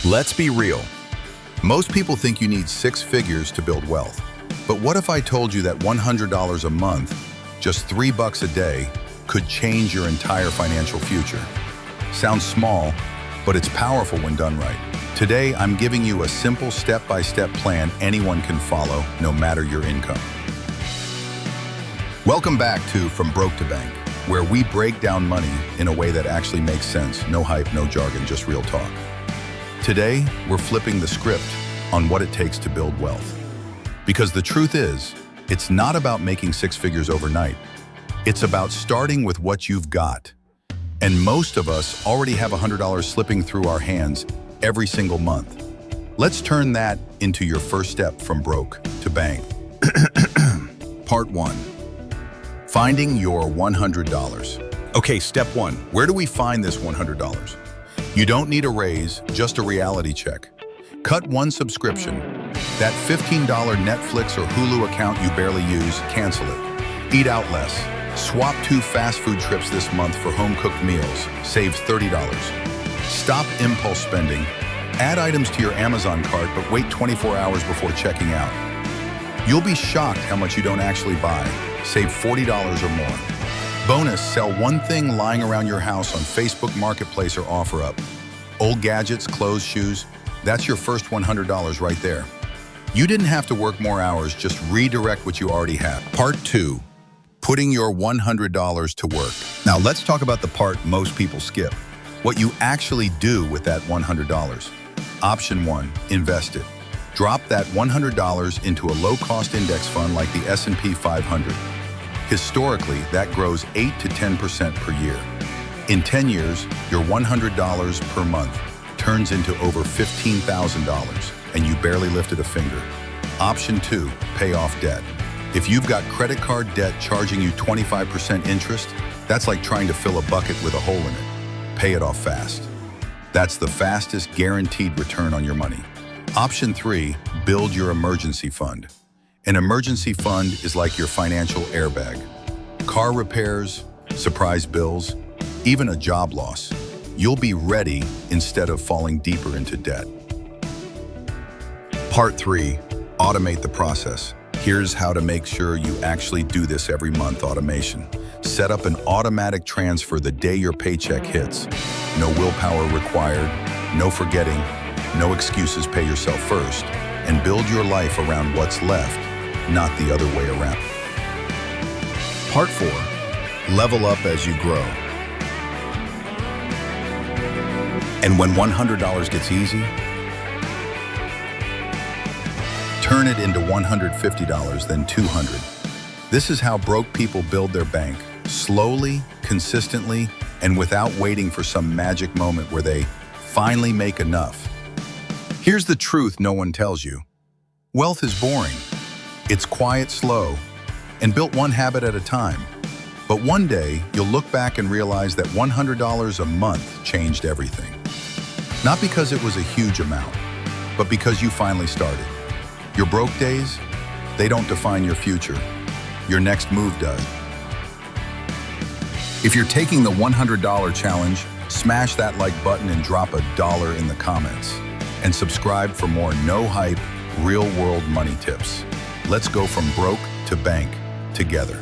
Let's be real. Most people think you need 6 figures to build wealth. But what if I told you that $100 a month, just $3 a day, could change your entire financial future? Sounds small, but it's powerful when done right. Today, I'm giving you a simple step-by-step plan anyone can follow, no matter your income. Welcome back to From Broke to Bank, where we break down money in a way that actually makes sense. No hype, no jargon, just real talk. Today, we're flipping the script on what it takes to build wealth. Because the truth is, it's not about making 6 figures overnight. It's about starting with what you've got. And most of us already have $100 slipping through our hands every single month. Let's turn that into your first step from broke to bank. Part 1. Finding your $100. Okay, step 1. Where do we find this $100? You don't need a raise, just a reality check. Cut one subscription. That $15 Netflix or Hulu account you barely use, cancel it. Eat out less. Swap 2 fast food trips this month for home-cooked meals. Save $30. Stop impulse spending. Add items to your Amazon cart, but wait 24 hours before checking out. You'll be shocked how much you don't actually buy. Save $40 or more. Bonus, sell one thing lying around your house on Facebook Marketplace or OfferUp. Old gadgets, clothes, shoes, that's your first $100 right there. You didn't have to work more hours, just redirect what you already have. Part 2, putting your $100 to work. Now let's talk about the part most people skip. What you actually do with that $100. Option 1, invest it. Drop that $100 into a low-cost index fund like the S&P 500. Historically, that grows 8 to 10% per year. In 10 years, your $100 per month turns into over $15,000, and you barely lifted a finger. Option 2, pay off debt. If you've got credit card debt charging you 25% interest, that's like trying to fill a bucket with a hole in it. Pay it off fast. That's the fastest guaranteed return on your money. Option 3, build your emergency fund. An emergency fund is like your financial airbag. Car repairs, surprise bills, even a job loss. You'll be ready instead of falling deeper into debt. Part 3, automate the process. Here's how to make sure you actually do this every month. Automation. Set up an automatic transfer the day your paycheck hits. No willpower required, no forgetting, no excuses. Pay yourself first and build your life around what's left, not the other way around. Part 4, level up as you grow. And when $100 gets easy, turn it into $150, then $200. This is how broke people build their bank, slowly, consistently, and without waiting for some magic moment where they finally make enough. Here's the truth no one tells you. Wealth is boring. It's quiet, slow, and built one habit at a time. But one day, you'll look back and realize that $100 a month changed everything. Not because it was a huge amount, but because you finally started. Your broke days, they don't define your future. Your next move does. If you're taking the $100 challenge, smash that like button and drop $1 in the comments. And subscribe for more no-hype, real-world money tips. Let's go from broke to bank together.